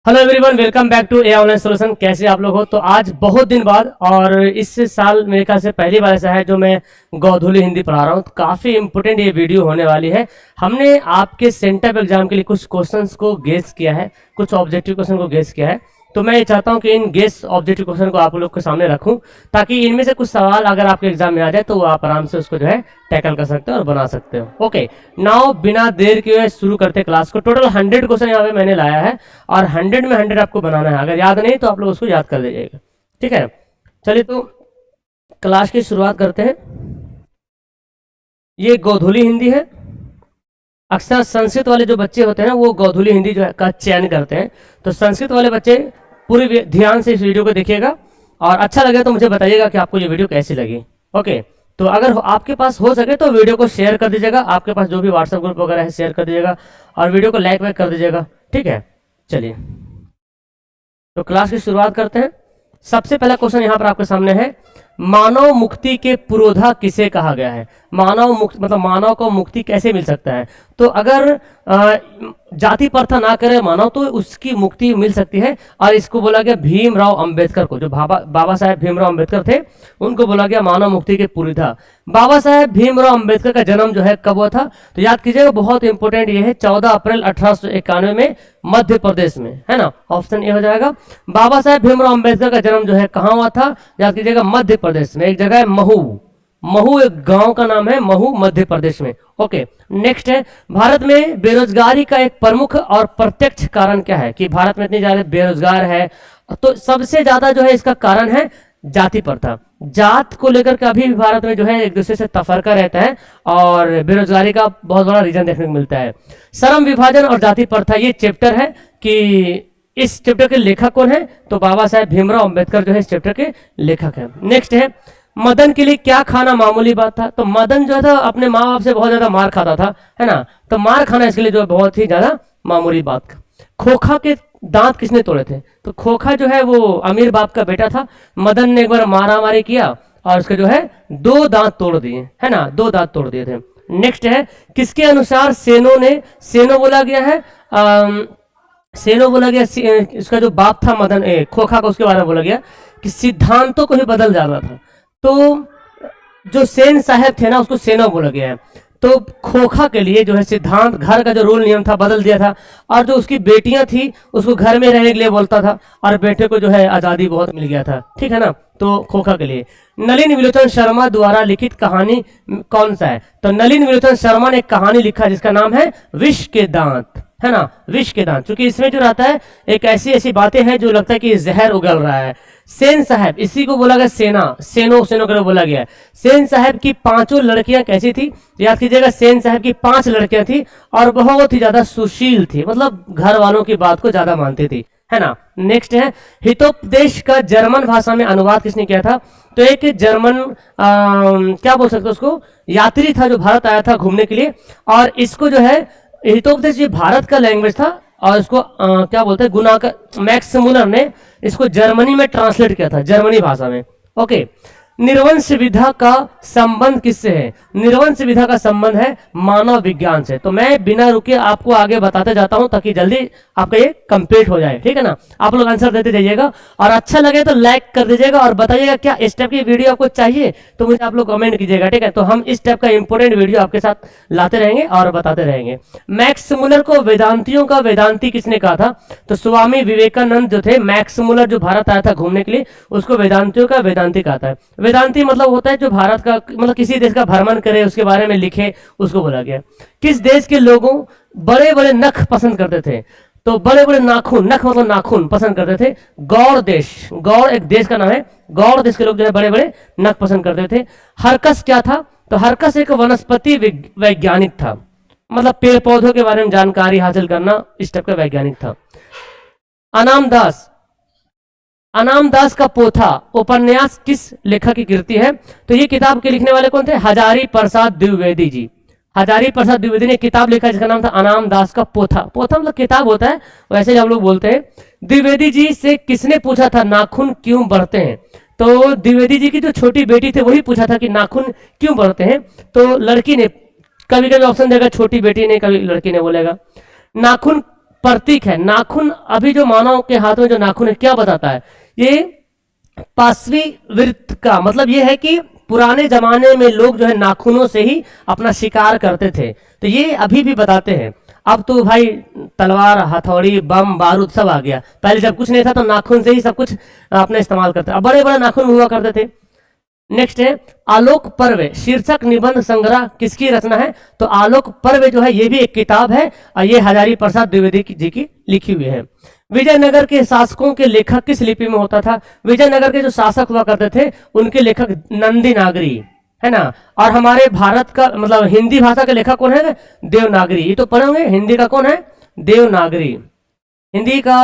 Hello everyone, welcome back to a online solution. कैसे आप लोग हो? तो आज बहुत दिन बाद और इस साल मेरे ख्याल से पहली बार ऐसा है जो मैं गोधूली हिंदी पढ़ा रहा हूँ। तो काफ़ी इंपॉर्टेंट ये वीडियो होने वाली है। हमने आपके सेंटर एग्जाम के लिए कुछ क्वेश्चंस को गेस किया है, कुछ ऑब्जेक्टिव क्वेश्चन को गेस किया है। तो मैं ये चाहता हूँ कि इन गेस ऑब्जेक्टिव क्वेश्चन को आप लोग के सामने रखूं, ताकि इनमें से कुछ सवाल अगर आपके एग्जाम में आ जाए तो आप आराम से उसको जो है टैकल कर सकते हो और बना सकते हो। ओके, नाउ बिना देर किए शुरू करते क्लास को। टोटल 100 क्वेश्चन यहाँ पे मैंने लाया है और 100 में 100 आपको बनाना है। अगर याद नहीं तो आप लोग उसको याद कर लीजिएगा, ठीक है। चलिए तो क्लास की शुरुआत करते हैं। ये गोधूली हिंदी है। अक्सर संस्कृत वाले जो बच्चे होते हैं ना, वो गोधूली हिंदी जो है का चयन करते हैं। तो संस्कृत वाले बच्चे पूरी ध्यान से इस वीडियो को देखिएगा और अच्छा लगे तो मुझे बताइएगा कि आपको ये वीडियो कैसी लगी। ओके, तो अगर आपके पास हो सके तो वीडियो को शेयर कर दीजिएगा। आपके पास जो भी व्हाट्सएप ग्रुप वगैरह है शेयर कर दीजिएगा और वीडियो को लाइक वाइक कर दीजिएगा, ठीक है। चलिए तो क्लास की शुरुआत करते हैं। सबसे पहला क्वेश्चन यहाँ पर आपके सामने है, मानव मुक्ति के पुरोधा किसे कहा गया है? मानव मुक्ति मतलब मानव को मुक्ति कैसे मिल सकता है? तो अगर जाति प्रथा ना करे मानव तो उसकी मुक्ति मिल सकती है और इसको बोला गया भीमराव अंबेडकर को। जो बाबा साहेब भीमराव अंबेडकर थे उनको बोला गया मानव मुक्ति के पुरोधा। बाबा साहेब भीमराव अंबेडकर का जन्म जो है कब हुआ था? तो याद कीजिएगा, बहुत इंपॉर्टेंट ये है, 14 अप्रैल 1891 में मध्य प्रदेश में, है ना। ऑप्शन ए हो जाएगा। बाबा साहेब भीमराव अंबेडकर का जन्म जो है कहाँ हुआ था? याद कीजिएगा, मध्य प्रदेश में। एक जगह है महू, महू एक गांव का नाम है, महू मध्य प्रदेश में। ओके, नेक्स्ट है, भारत में बेरोजगारी का एक प्रमुख और प्रत्यक्ष कारण क्या है? कि भारत में इतनी ज्यादा बेरोजगार है तो सबसे ज्यादा जो है इसका कारण है जाति प्रथा। जात को लेकर के अभी भी भारत में जो है एक दूसरे से तफरका रहता है और बेरोजगारी का बहुत बड़ा रीजन देखने को मिलता है। श्रम विभाजन और जाति प्रथा ये चैप्टर है कि इस चैप्टर के लेखक कौन है? तो बाबा साहेब भीमराव अंबेडकर जो है इस चैप्टर के लेखक है। नेक्स्ट है, मदन के लिए क्या खाना मामूली बात था? तो मदन जो था अपने माँ बाप से बहुत ज्यादा मार खाता था, है ना। तो मार खाना इसके लिए जो है बहुत ही ज्यादा मामूली बात। खोखा के दांत किसने तोड़े थे? तो खोखा जो है वो अमीर बाप का बेटा था। मदन ने एक बार मारामारी किया और उसके जो है 2 दांत तोड़ दिए, है ना, 2 दांत तोड़ दिए थे। नेक्स्ट है, किसके अनुसार सेनो बोला गया है? सेनो बोला गया, इसका जो बाप था मदन खोखा का, उसके बारे में बोला गया कि सिद्धांतों को ही बदल जाना था। तो जो सेन साहब थे ना उसको सेनो बोला गया है। तो खोखा के लिए जो है सिद्धांत, घर का जो रूल नियम था बदल दिया था और जो उसकी बेटियां थी उसको घर में रहने के लिए बोलता था और बेटे को जो है आजादी बहुत मिल गया था, ठीक है ना। तो खोखा के लिए। नलिन विलोचन शर्मा द्वारा लिखित कहानी कौन सा है? तो नलिन विलोचन शर्मा ने एक कहानी लिखा जिसका नाम है विष के दांत, है ना, विष के दांत। क्योंकि इसमें जो रहता है एक ऐसी ऐसी बातें हैं जो लगता है कि जहर उगल रहा है। सेन साहब, इसी को बोला गया सेनो कर बोला गया है। सेन साहब की 5 लड़कियां कैसी थी? याद कीजिएगा, सेन साहब की 5 लड़कियां थी और बहुत ही ज्यादा सुशील थी, मतलब घर वालों की बात को ज्यादा मानती थी, है ना। नेक्स्ट है, हितोपदेश का जर्मन भाषा में अनुवाद किसने किया था? तो एक जर्मन क्या बोल सकते उसको, यात्री था जो भारत आया था घूमने के लिए और इसको जो है हितोपदेश ये भारत का लैंग्वेज था और इसको क्या बोलते हैं मैक्स मुलर ने इसको जर्मनी में ट्रांसलेट किया था, जर्मनी भाषा में। ओके, निर्वंश विधा का संबंध किससे है? निर्वंश विधा का संबंध है मानव विज्ञान से। तो मैं बिना रुके आपको आगे बताते जाता हूं ताकि जल्दी आपका ये कंप्लीट हो जाए, ठीक है ना। आप लोग आंसर देते जाइएगा और अच्छा लगे तो लाइक कर दीजिएगा और बताइएगा क्या इस टाइप की वीडियो आपको चाहिए तो मुझे आप लोग कमेंट कीजिएगा, ठीक है। तो हम इस टाइप का इंपोर्टेंट वीडियो आपके साथ लाते रहेंगे और बताते रहेंगे। मैक्स मुलर को वेदांतियों का वेदांती किसने कहा था? तो स्वामी विवेकानंद जो थे, मैक्स मुलर जो भारत आया था घूमने के लिए उसको वेदांतियों का वेदांती कहा था। वेदांती मतलब होता है जो भारत का मतलब किसी देश का भ्रमण करे उसके बारे में लिखे, उसको बोला गया। किस देश के लोगों बड़े बड़े नख पसंद करते थे? तो बड़े बड़े नाखून, नख मतलब नाखून पसंद करते थे। गौड़ देश, गौड़ एक देश का नाम है, गौड़ देश के लोग जो है बड़े बड़े नख पसंद करते थे। हरकस क्या था? तो हरकस एक वनस्पति वैज्ञानिक था, मतलब पेड़ पौधों के बारे में जानकारी हासिल करना इस टाइप का वैज्ञानिक था। अनाम दास का पोथा उपन्यास किस लेखक की कृति है? तो ये किताब के लिखने वाले कौन थे? हजारी प्रसाद द्विवेदी जी। हजारी प्रसाद द्विवेदी ने किताब लिखा जिसका नाम था अनाम दास का पोथा। पोथा मतलब किताब होता है, वैसे हम लोग बोलते हैं। द्विवेदी जी से किसने पूछा था नाखून क्यों बढ़ते हैं? तो द्विवेदी जी की जो छोटी बेटी थी वही पूछा था कि नाखून क्यों बढ़ते हैं। तो लड़की ने, कभी कभी ऑप्शन देगा छोटी बेटी ने, कभी लड़की ने बोलेगा। नाखून प्रतीक है। नाखून, अभी जो मानव के हाथ में जो नाखून है क्या बताता है? ये पार्श्वी वृत्त का मतलब ये है कि पुराने जमाने में लोग जो है नाखूनों से ही अपना शिकार करते थे, तो ये अभी भी बताते हैं। अब तो भाई तलवार, हथौड़ी, बम, बारूद सब आ गया। पहले जब कुछ नहीं था तो नाखून से ही सब कुछ अपना इस्तेमाल करते। अब बड़े बड़े नाखून हुआ करते थे। नेक्स्ट है आलोक पर्व शीर्षक निबंध संग्रह किसकी रचना है? तो आलोक पर्व जो है ये भी एक किताब है और ये हजारी प्रसाद द्विवेदी जी की लिखी हुई है। विजयनगर के शासकों के लेखक किस लिपि में होता था? विजयनगर के जो शासक हुआ करते थे उनके लेखक नंदी नागरी है ना। और हमारे भारत का मतलब हिंदी भाषा के लेखक कौन है? देवनागरी। ये तो पढ़े होंगे, हिंदी का कौन है? देवनागरी। हिंदी का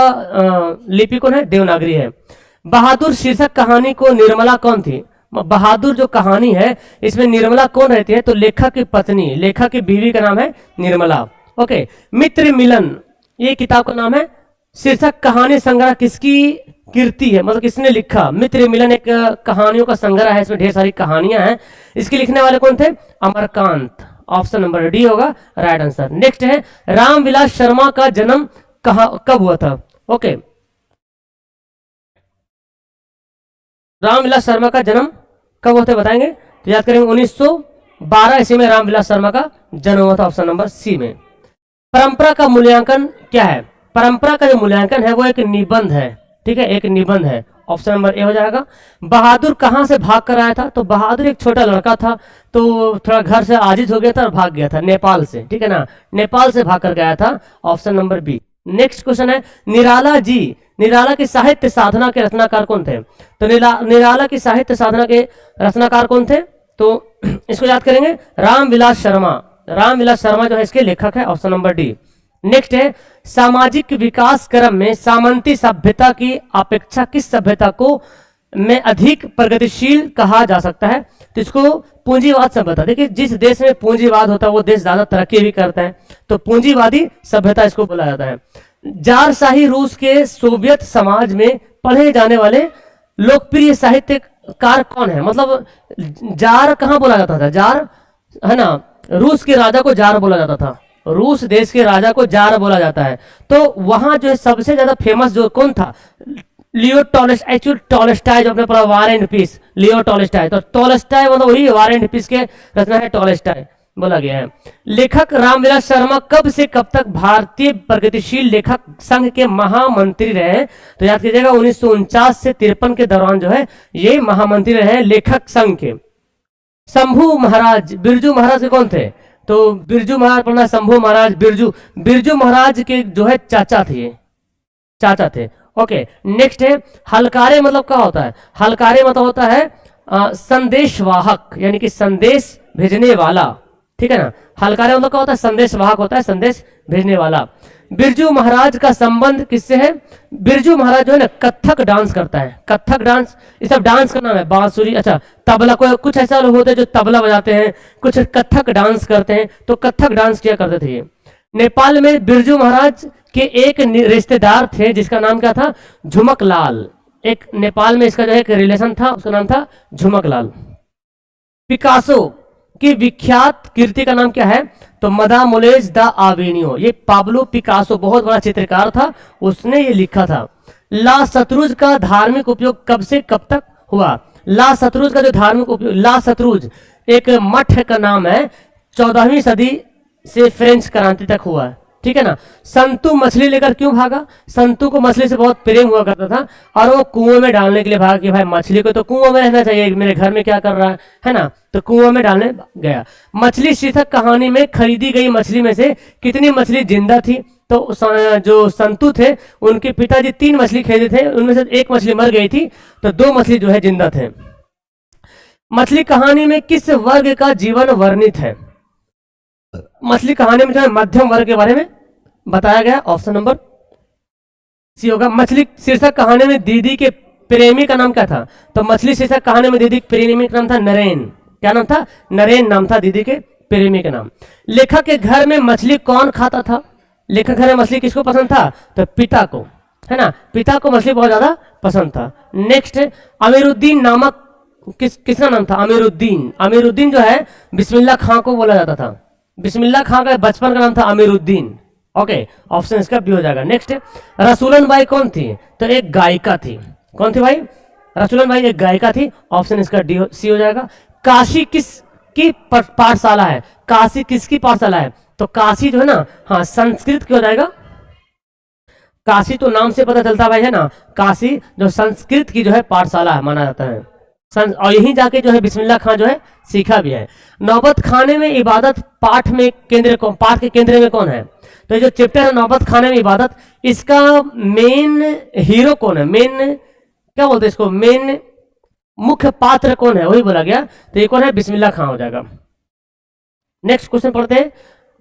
लिपि कौन है? देवनागरी है। बहादुर शीर्षक कहानी को निर्मला कौन थी? बहादुर जो कहानी है इसमें निर्मला कौन रहती है? तो लेखक की पत्नी, लेखक की बीवी का नाम है निर्मला। ओके, मित्र मिलन ये किताब का नाम है। शीर्षक कहानी संग्रह किसकी कीर्ति है, मतलब किसने लिखा? मित्र मिलन एक कहानियों का संग्रह है, इसमें ढेर सारी कहानियां हैं। इसके लिखने वाले कौन थे? अमरकांत। ऑप्शन नंबर डी होगा राइट आंसर। नेक्स्ट है रामविलास शर्मा का जन्म कब हुआ था? ओके, रामविलास शर्मा का जन्म कब होते बताएंगे? तो याद करेंगे 1912 ईस्वी में रामविलास शर्मा का जन्म हुआ था। ऑप्शन नंबर सी में। परंपरा का मूल्यांकन क्या है? परंपरा का जो मूल्यांकन है वो एक निबंध है, ठीक है, एक निबंध है। ऑप्शन नंबर ए हो जाएगा। बहादुर कहां से भाग कर आया था? तो बहादुर एक छोटा लड़का था, तो थोड़ा घर से आजिज हो गया था और भाग गया था नेपाल से, ठीक है ना, नेपाल से भाग कर गया था। Option number B. Next question है निराला जी, निराला की साहित्य साधना के रचनाकार कौन थे? तो निराला की साहित्य साधना के रचनाकार कौन थे? तो इसको याद करेंगे रामविलास शर्मा। रामविलास शर्मा जो है इसके लेखक है। ऑप्शन नंबर डी। नेक्स्ट है सामाजिक विकास क्रम में सामंती सभ्यता की अपेक्षा किस सभ्यता को में अधिक प्रगतिशील कहा जा सकता है? तो इसको पूंजीवाद सभ्यता। देखिए जिस देश में पूंजीवाद होता है वो देश ज्यादा तरक्की भी करता है, तो पूंजीवादी सभ्यता इसको बोला जाता है। जारशाही रूस के सोवियत समाज में पढ़े जाने वाले लोकप्रिय साहित्यकार कौन है? मतलब जार कहाँ बोला जाता था? जार है ना, रूस के राजा को जार बोला जाता था। रूस देश के राजा को जार बोला जाता है। तो वहां जो है सबसे ज्यादा फेमस जो कौन था? लियो टॉलस्टॉय। एक्चुअली टॉलस्टॉय जो आपने पढ़ा war and piece, Leo Tolstoy. तो टॉलस्टॉय मतलब वही वार एंड पीस के रचना है, टॉलस्टॉय बोला गया है। लेखक रामविलास शर्मा कब से कब तक भारतीय प्रगतिशील लेखक संघ के महामंत्री रहे? तो याद कीजिएगा 1949 से 53 के दौरान जो है ये महामंत्री रहे लेखक संघ के। शंभू महाराज, बिरजू महाराज के कौन थे? तो बिरजू महाराज पढ़ना, शंभू महाराज, बिरजू महाराज के जो है चाचा थे, चाचा थे। ओके, नेक्स्ट है हलकारे मतलब क्या होता है? हलकारे मतलब होता है संदेशवाहक, यानी कि संदेश भेजने वाला, ठीक है ना। हलकारे मतलब क्या होता है? संदेश वाहक होता है, संदेश भेजने वाला। बिरजू महाराज का संबंध किससे है? बिरजू महाराज जो है ना कथक डांस करता है। कथक डांस, ये सब डांस का नाम है। बांसुरी, अच्छा तबला, कोई कुछ ऐसा लोग होते हैं जो तबला बजाते हैं, कुछ कथक डांस करते हैं, तो कथक डांस किया करते थे ये। नेपाल में बिरजू महाराज के एक रिश्तेदार थे जिसका नाम क्या था? झुमक लाल। एक नेपाल में इसका जो है एक रिलेशन था, उसका नाम था झुमक लाल। पिकासो की विख्यात कृति का नाम क्या है? तो मदा मोलेज द आवेनियो। ये पाब्लो पिकासो बहुत बड़ा चित्रकार था, उसने ये लिखा था। ला सतरुज का धार्मिक उपयोग कब से कब तक हुआ? ला सतरुज का जो धार्मिक उपयोग, ला सतरुज एक मठ का नाम है, 14वीं सदी से फ्रेंच क्रांति तक हुआ है, ठीक है ना। संतु मछली लेकर क्यों भागा? संतु को मछली से बहुत प्रेम हुआ करता था और वो कुएं में डालने के लिए भागा कि भाई मछली को तो कुएं में रहना चाहिए, मेरे घर में क्या कर रहा है ना, तो कुएं में डालने गया। मछली शीर्षक कहानी में खरीदी गई मछली में से कितनी मछली जिंदा थी? तो जो संतु थे उनके पिताजी 3 मछली खरीदे थे, उनमें से 1 मछली मर गई थी, तो 2 मछली जो है जिंदा थे। मछली कहानी में किस वर्ग का जीवन वर्णित है? मछली कहानी में जो है मध्यम वर्ग के बारे में बताया गया। ऑप्शन नंबर सी होगा। मछली शीर्षक कहानी में दीदी के प्रेमी का नाम क्या था? तो मछली शीर्षक कहानी में दीदी के प्रेमी का नाम था नरेन। क्या नाम था? नरेन नाम था दीदी के प्रेमी का नाम। लेखक के घर में मछली कौन खाता था? लेखक घर में मछली किसको पसंद था? तो पिता को, है ना, पिता को मछली बहुत ज्यादा पसंद था। नेक्स्ट अमीरुद्दीन नामक किसका नाम था? अमीरुद्दीन। अमीरुद्दीन जो है बिस्मिल्लाह खां को बोला जाता था। बिस्मिल्लाह खां का बचपन का नाम था अमीरुद्दीन, ओके, ऑप्शन इसका बी हो जाएगा। नेक्स्ट, रसूलन बाई कौन थी? तो एक गायिका थी। कौन थी भाई? रसूलन बाई एक गायिका थी। ऑप्शन इसका डी सी हो जाएगा। काशी किसकी पाठशाला है? काशी किसकी पाठशाला है? तो काशी जो है ना, हाँ, संस्कृत की हो जाएगा। काशी तो नाम से पता चलता भाई है ना, काशी जो संस्कृत की जो है पाठशाला है माना जाता है। और यहीं जाके जो है बिस्मिल्लाह खां जो है सीखा भी है। नौबत खाने में इबादत पाठ में केंद्र कौन, पाठ के केंद्र में कौन है? तो ये जो चैप्टर है नौबत खाने में इबादत, इसका मेन हीरो कौन है? मेन क्या बोलते हैं इसको, मेन मुख्य पात्र कौन है? वही बोला गया। तो ये कौन है? बिस्मिल्लाह खां हो जाएगा। नेक्स्ट क्वेश्चन पढ़ते हैं।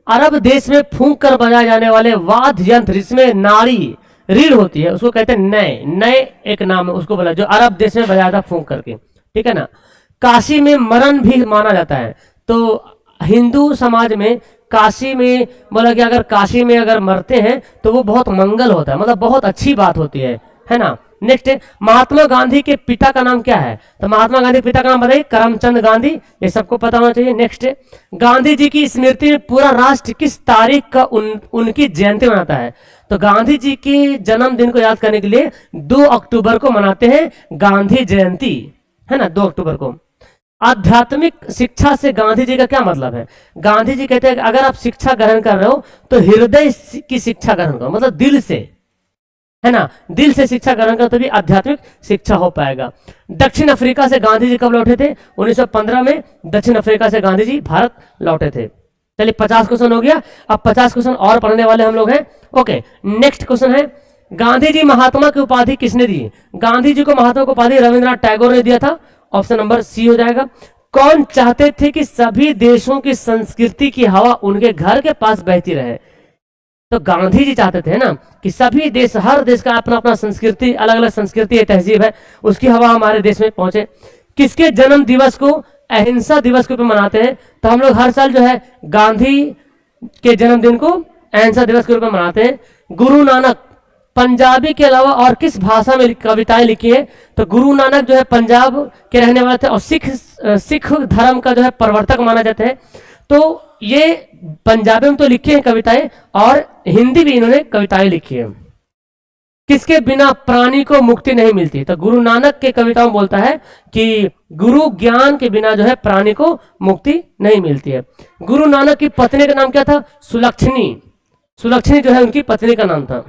अरब देश में फूंक कर बजाए जाने वाले वाद्य यंत्र जिसमें नाड़ी रीढ़ होती है उसको कहते हैं नय। नय एक नाम है उसको बोला, जो अरब देश में बजाया था फूंक करके, ठीक है ना। काशी में मरण भी माना जाता है। तो हिंदू समाज में काशी में बोला कि अगर काशी में अगर मरते हैं तो वो बहुत मंगल होता है, मतलब बहुत अच्छी बात होती है ना। नेक्स्ट, महात्मा गांधी के पिता का नाम क्या है? तो महात्मा गांधी के पिता का नाम बताइए। करमचंद गांधी, ये सबको पता होना चाहिए। नेक्स्ट, गांधी जी की स्मृति में पूरा राष्ट्र किस तारीख का उनकी जयंती मनाता है? तो गांधी जी के जन्मदिन को याद करने के लिए 2 अक्टूबर को मनाते हैं गांधी जयंती, है ना, 2 अक्टूबर को। आध्यात्मिक शिक्षा से गांधी जी का क्या मतलब है? गांधी जी कहते हैं कि अगर आप शिक्षा ग्रहण कर रहे हो तो हृदय की शिक्षा ग्रहण करो, मतलब दिल से, है ना, दिल से शिक्षा ग्रहण करो तभी आध्यात्मिक शिक्षा हो पाएगा। दक्षिण अफ्रीका से गांधी जी कब लौटे थे? 1915 में दक्षिण अफ्रीका से गांधी जी भारत लौटे थे। चलिए 50 क्वेश्चन हो गया। अब 50 क्वेश्चन और पढ़ने वाले हम लोग हैं। ओके, नेक्स्ट क्वेश्चन है, गांधी जी महात्मा की उपाधि किसने दी? गांधी जी को महात्मा की उपाधि रविंद्रनाथ टैगोर ने दिया था। ऑप्शन नंबर सी हो जाएगा। कौन चाहते थे कि सभी देशों की संस्कृति की हवा उनके घर के पास बहती रहे? तो गांधी जी चाहते थे ना कि सभी देश, हर देश का अपना अपना संस्कृति, अलग अलग संस्कृति है, तहजीब है, उसकी हवा हमारे देश में पहुंचे। किसके जन्म दिवस को अहिंसा दिवस के रूप में मनाते हैं? तो हम लोग हर साल जो है गांधी के जन्मदिन को अहिंसा दिवस के रूप में मनाते हैं। गुरु नानक पंजाबी के अलावा और किस भाषा में कविताएं लिखी है? तो गुरु नानक जो है पंजाब के रहने वाले थे और सिख धर्म का जो है प्रवर्तक माना जाता है। तो ये पंजाबी में तो लिखी है कविताएं और हिंदी भी इन्होंने कविताएं लिखी है। किसके बिना प्राणी को मुक्ति नहीं मिलती? तो गुरु नानक के कविताओं बोलता है कि गुरु ज्ञान के बिना जो है प्राणी को मुक्ति नहीं मिलती है। गुरु नानक की पत्नी का नाम क्या था? सुलक्षणी। सुलक्षणी जो है उनकी पत्नी का नाम था।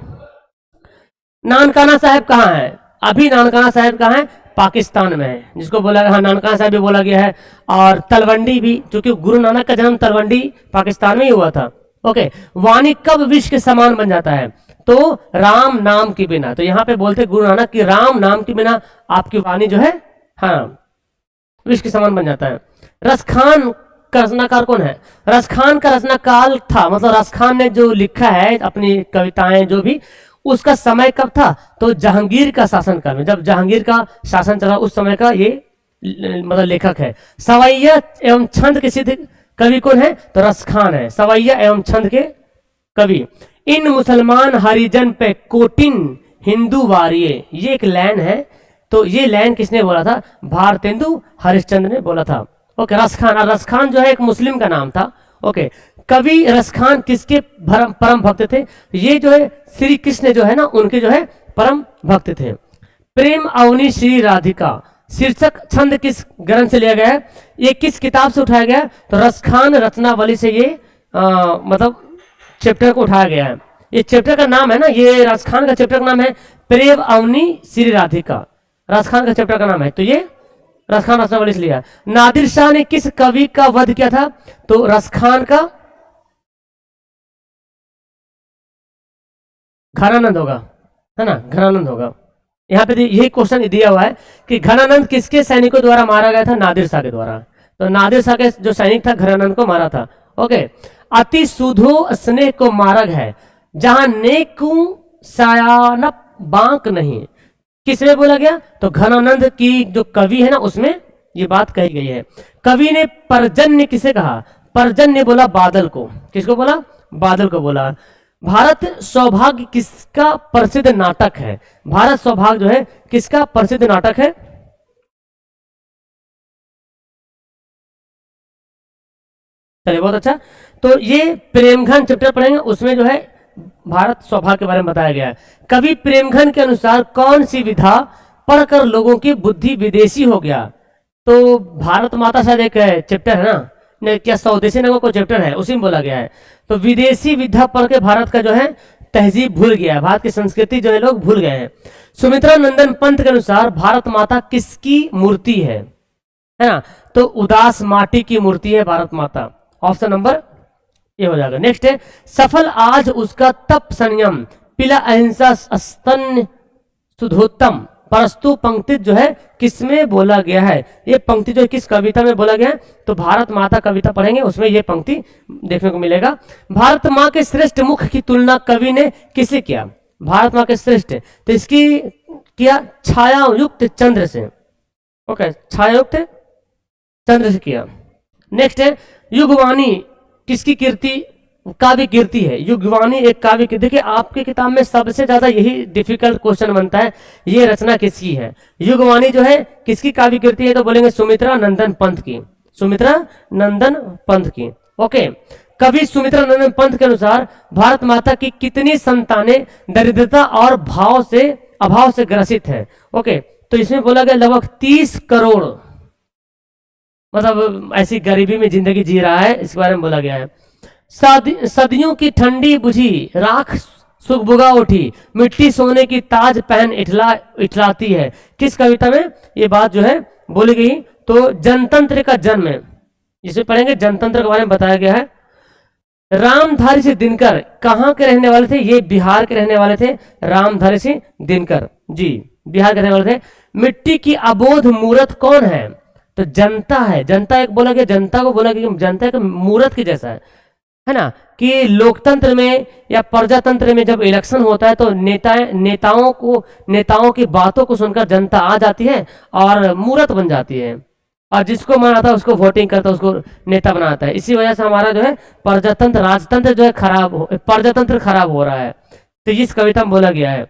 नानकाना साहब कहाँ है? अभी नानकाना साहब कहाँ है? पाकिस्तान में है, जिसको बोला, हाँ, नानकाना साहब भी बोला गया है। और तलवंडी भी, क्योंकि गुरु नानक का जन्म तलवंडी पाकिस्तान में ही हुआ था। ओके, वाणी कब विश्व के समान बन जाता है? तो राम नाम के बिना। तो यहाँ पे बोलते गुरु नानक की राम नाम के बिना आपकी वाणी जो है, हाँ, विश्व के समान बन जाता है। रसखान का रचनाकार कौन है? रसखान का रचनाकाल था, मतलब रसखान ने जो लिखा है अपनी कविताएं जो भी, उसका समय कब था? तो जहांगीर का शासनकाल में, जब जहांगीर का शासन चला उस समय का ये मतलब लेखक है। सवैया एवं छंद के सिद्ध कवि कौन है? तो रसखान है, सवैया एवं छंद के कवि। इन मुसलमान हरिजन पे कोटिन हिंदू वारिये, ये एक लाइन है। तो ये लाइन किसने बोला था? भारतेंदु हरिश्चंद्र ने बोला था। ओके, रसखान, रसखान जो है एक मुस्लिम का नाम था। ओके, कवि रसखान किसके परम भक्त थे? ये जो है श्री कृष्ण जो है ना, उनके जो है परम भक्त थे। प्रेम अवनी श्री राधिका शीर्षक छंद किस ग्रंथ से लिया गया है? ये किस किताब से उठाया गया है? तो रसखान रचनावली से ये मतलब चैप्टर को उठाया गया है। ये चैप्टर का नाम है ना, ये रसखान का चैप्टर का नाम है प्रेम अवनी श्री राधिका, रसखान का चैप्टर का नाम है। तो ये रसखान रचनावली से लिया। नादिर शाह ने किस कवि का वध किया था? तो रसखान का घनानंद होगा, है ना, घनानंद होगा। यहाँ पे यही क्वेश्चन दिया हुआ है कि घनानंद किसके सैनिकों द्वारा मारा गया था? नादिर शाह के द्वारा। तो नादिर शाह के जो सैनिक था घनानंद को मारा था। ओके, अति सुधो स्नेह को मार्ग है जहां नेकू सयानप बांक नहीं, किसमें बोला गया? तो घनानंद की जो कवि है ना उसमें ये बात कही गई है। कवि ने परजन्य किसे कहा? परजन्य बोला बादल को। किसको बोला? बादल को बोला। भारत सौभाग्य किसका प्रसिद्ध नाटक है? भारत सौभाग्य जो है किसका प्रसिद्ध नाटक है? चलिए, बहुत अच्छा। तो ये प्रेमघन चैप्टर पढ़ेंगे, उसमें जो है भारत स्वभाव के बारे में बताया गया है। कवि प्रेमघन के अनुसार कौन सी विधा पढ़कर लोगों की बुद्धि विदेशी हो गया? तो भारत माता शायद एक चैप्टर है ना, नहीं क्या स्वदेशी नगर को चैप्टर है, उसी में बोला गया है। तो विदेशी विधा पढ़ के भारत का जो है तहजीब भूल गया है, भारत की संस्कृति जो है लोग भूल गए हैं। सुमित्रा नंदन पंत के अनुसार भारत माता किसकी मूर्ति है ना? तो उदास माटी की मूर्ति है भारत माता। ऑप्शन नंबर ये हो जाएगा। नेक्स्ट है सफल आज उसका तप संयम, पिला अहिंसा स्तन सुधोत्तम। परस्तु पंक्ति जो है किसमें बोला गया है? ये पंक्ति जो है किस कविता में बोला गया है? तो भारत माता कविता पढ़ेंगे उसमें ये पंक्ति देखने को मिलेगा। भारत माँ के श्रेष्ठ मुख की तुलना कवि ने किसे किया? भारत माँ के श्रेष्ठ, तो इसकी किया छायायुक्त चंद्र से। ओके, छायायुक्त चंद्र से किया। नेक्स्ट है युगवाणी किसकी कीर्ति काव्य कीर्ति है? युगवाणी एक काव्य कीर्ति। देखिए आपके किताब में सबसे ज्यादा यही डिफिकल्ट क्वेश्चन बनता है, ये रचना किसकी है? युगवाणी जो है किसकी काव्य कीर्ति है? तो बोलेंगे सुमित्रा नंदन पंत की, सुमित्रा नंदन पंत की। ओके, कवि सुमित्रा नंदन पंत के अनुसार भारत माता की कितनी संतानें दरिद्रता और अभाव से ग्रसित है? ओके, तो इसमें बोला गया लगभग 30 करोड़, मतलब ऐसी गरीबी में जिंदगी जी रहा है, इसके बारे में बोला गया है। सदियों की ठंडी बुझी राख सुगबुगा उठी, मिट्टी सोने की ताज पहन इठलाती है। किस कविता में ये बात जो है बोली गई? तो जनतंत्र का जन्म है, जिसे पढ़ेंगे जनतंत्र के बारे में बताया गया है। रामधारी सिंह दिनकर कहाँ के रहने वाले थे? ये बिहार के रहने वाले थे, रामधारी सिंह दिनकर जी बिहार के रहने वाले थे। मिट्टी की अबोध मूर्त कौन है? तो जनता है। जनता एक बोला गया, जनता को बोला गया जनता का मूर्त की जैसा है ना, कि लोकतंत्र में या प्रजातंत्र में जब इलेक्शन होता है तो नेताओं की बातों को सुनकर जनता आ जाती है और मूर्त बन जाती है, और जिसको मन आता है उसको वोटिंग करता है, उसको नेता बनाता है। इसी वजह से हमारा जो है प्रजातंत्र राजतंत्र जो है प्रजातंत्र खराब हो रहा है। तो इस कविता में बोला गया है।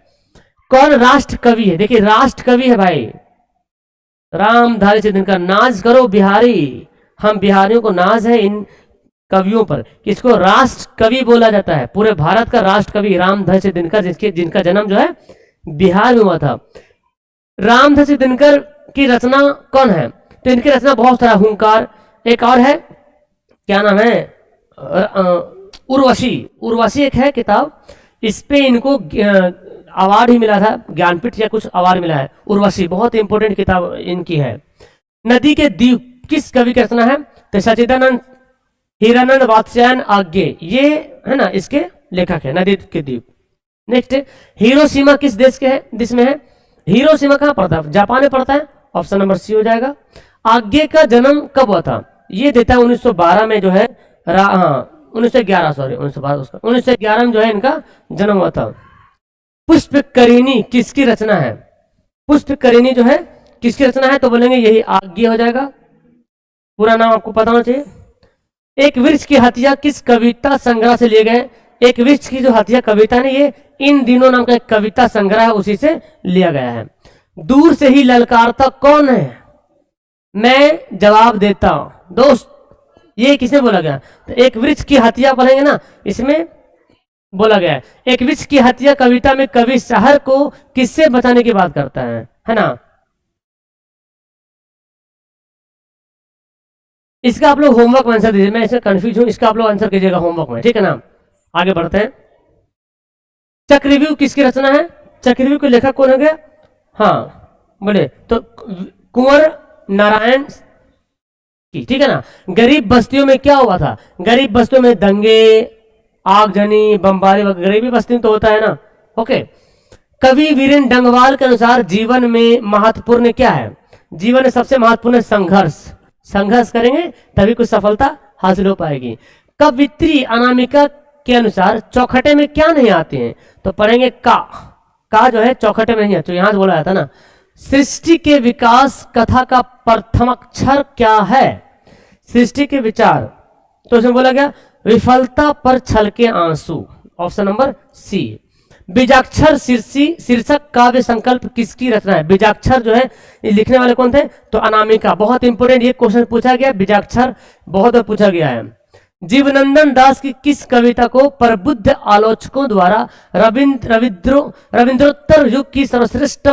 कौन राष्ट्र कवि है? देखिए राष्ट्र कवि है भाई रामधारी सिंह दिनकर। नाज करो बिहारी, हम बिहारियों को नाज है इन कवियों पर, किसको राष्ट्र कवि बोला जाता है। पूरे भारत का राष्ट्र कवि रामधारी सिंह दिनकर, जिनका जन्म जो है बिहार में हुआ था। रामधारी सिंह दिनकर की रचना कौन है? तो इनकी रचना बहुत सारा, हुंकार, एक और है क्या नाम है, उर्वशी एक है किताब, इस पे इनको अवार्ड ही मिला था, ज्ञानपीठ या कुछ अवार्ड मिला है। उर्वशी बहुत इंपॉर्टेंट किताब इनकी है। नदी के द्वीप किस कवि की रचना है? तो सच्चिदानंद हीरानंद वात्स्यायन आज्ञे, ये है ना इसके लेखक है, नदी के द्वीप। नेक्स्ट हिरोशिमा किस देश में है? हिरोशिमा कहाँ पड़ता है? जापान में पड़ता है। ऑप्शन नंबर सी हो जाएगा। आज्ञे का जन्म कब हुआ था? ये देता है 1912 में जो है 1911 में जो है इनका जन्म हुआ था। पुष्पकरिणी किसकी रचना है? पुष्पकरिणी जो है किसकी रचना है? तो बोलेंगे यही आज्ञे हो जाएगा। पूरा नाम आपको पता होना चाहिए। एक वृक्ष की हत्या किस कविता संग्रह से लिए गए? एक वृक्ष की जो हत्या कविता ने, ये इन दिनों नाम का एक कविता संग्रह है, उसी से लिया गया है। दूर से ही ललकारता कौन है? मैं जवाब देता हूं दोस्त, ये किसने बोला गया? तो एक वृक्ष की हत्या पढ़ेंगे ना, इसमें बोला गया है। एक वृक्ष की हत्या कविता में कवि शहर को किससे बचाने की बात करता है ना। इसका आप लोग होमवर्क में आंसर दीजिए, मैं इसमें कंफ्यूज हूं, इसका आप लोग आंसर कीजिएगा होमवर्क में, ठीक है ना। आगे बढ़ते हैं। चक्रव्यूह किसकी रचना है? चक्रव्यूह के लेखक कौन हो गया? हाँ बोले तो कुंवर नारायण की, ठीक है ना। गरीब बस्तियों में क्या हुआ था? गरीब बस्तियों में दंगे, आगजनी, बमबारी वगैरह, गरीबी बस्ती में तो होता है ना। ओके, कवि वीरेंद्र डंगवाल के अनुसार जीवन में महत्वपूर्ण क्या है? जीवन में सबसे महत्वपूर्ण संघर्ष करेंगे तभी कुछ सफलता हासिल हो पाएगी। कवित्री अनामिका के अनुसार चौखटे में क्या नहीं आते हैं? तो पढ़ेंगे का जो है चौखटे में नहीं है, तो यहां से बोला जाता ना। सृष्टि के विकास कथा का प्रथम अक्षर क्या है? सृष्टि के विचार, तो इसमें बोला गया विफलता पर छलके आंसू। Option number C. बीजाक्षर शीर्षक काव्य संकल्प किसकी रचना है? बीजाक्षर जो है ये लिखने वाले कौन थे? तो अनामिका। बहुत इंपोर्टेंट ये क्वेश्चन पूछा गया, बीजाक्षर बहुत पूछा गया है। जीवनंदन दास की किस कविता को प्रबुद्ध आलोचकों द्वारा रविंद्रोत्तर युग की सर्वश्रेष्ठ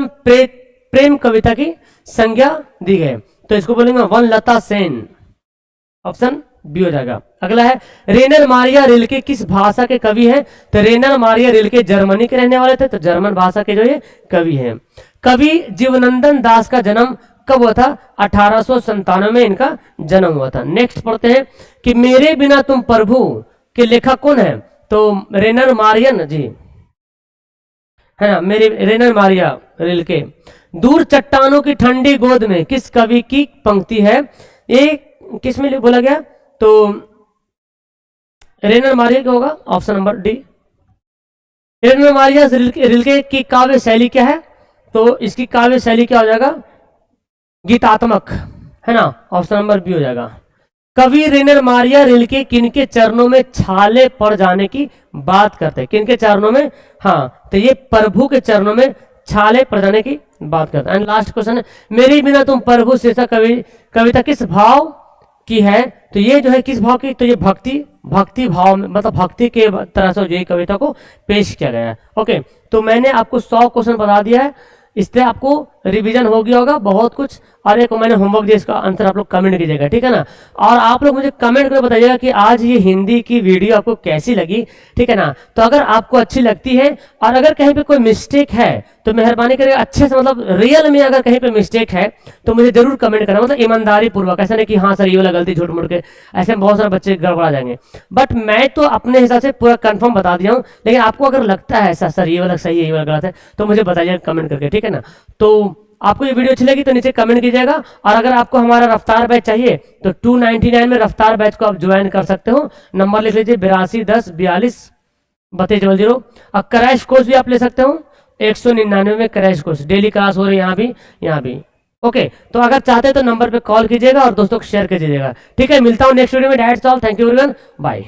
प्रेम कविता की संज्ञा दी गई? तो इसको बोलेंगे वनलता सेन, ऑप्शन बी हो जाएगा। अगला है रेनर मारिया रिल्के किस भाषा के कवि हैं? तो रेनर मारिया रिल्के जर्मनी के रहने वाले थे, तो जर्मन भाषा के जो ये कवि हैं। कवि जीवनंदन दास का जन्म कब हुआ था? 1897 में इनका जन्म हुआ था। नेक्स्ट पढ़ते हैं कि मेरे बिना तुम प्रभु के लेखक कौन है? तो रेनर मारियन जी है ना, मेरे रेनर मारिया रिल्के। दूर चट्टानों की ठंडी गोद में किस कवि की पंक्ति है? ये किस में बोला गया? तो रेनर मारिया क्या होगा? ऑप्शन नंबर डी। रेनर मारिया रिल्के की काव्य शैली क्या है? तो इसकी काव्य शैली क्या हो जाएगा? गीतात्मक, है ना, ऑप्शन नंबर बी हो जाएगा। कवि रेनर मारिया रिल्के किनके चरणों में छाले पड़ जाने की बात करते हैं? किनके चरणों में? हाँ, तो ये प्रभु के चरणों में छाले पड़ जाने की बात करते हैं। एंड लास्ट क्वेश्चन है मेरे बिना तुम प्रभु शीर्षक कविता किस भाव की है? तो ये जो है किस भाव की? तो ये भक्ति भाव में, मतलब भक्ति के तरह से ये कविता को पेश किया गया है। ओके, तो मैंने आपको 100 क्वेश्चन बता दिया है, इससे आपको रिवीजन हो गया होगा बहुत कुछ। और एक मैंने होमवर्क दिया, इसका आंसर आप लोग कमेंट कीजिएगा, ठीक है ना। और आप लोग मुझे कमेंट करके बताइएगा कि आज ये हिंदी की वीडियो आपको कैसी लगी, ठीक है ना। तो अगर आपको अच्छी लगती है और अगर कहीं पे कोई मिस्टेक है तो मेहरबानी करके अच्छे से, मतलब रियल में अगर कहीं पे मिस्टेक है तो मुझे जरूर कमेंट करना, मतलब ईमानदारी पूर्वक। ऐसा नहीं कि हाँ सर ये वाला गलती झूठ मूठ के, ऐसे में बहुत सारे बच्चे गड़बड़ा जाएंगे। बट मैं तो अपने हिसाब से पूरा कंफर्म बता दिया हूँ, लेकिन आपको अगर लगता है ऐसा सर ये वाला सही है ये वाला गलत है तो मुझे बताइएगा कमेंट करके, ठीक है ना। तो आपको ये वीडियो अच्छी लगी तो नीचे कमेंट कीजिएगा। और अगर आपको हमारा रफ्तार बैच चाहिए तो 299 में रफ्तार बैच को आप ज्वाइन कर सकते हो। नंबर लिख लीजिए 8210423200। और क्रैश कोर्स भी आप ले सकते हो 199 में क्रैश कोर्स, डेली क्लास हो रही है यहाँ भी। ओके, तो अगर चाहते हैं तो नंबर पे कॉल कीजिएगा और दोस्तों को शेयर कीजिएगा, ठीक है। मिलता हूँ नेक्स्ट वीडियो में। That's all, thank you everyone, bye.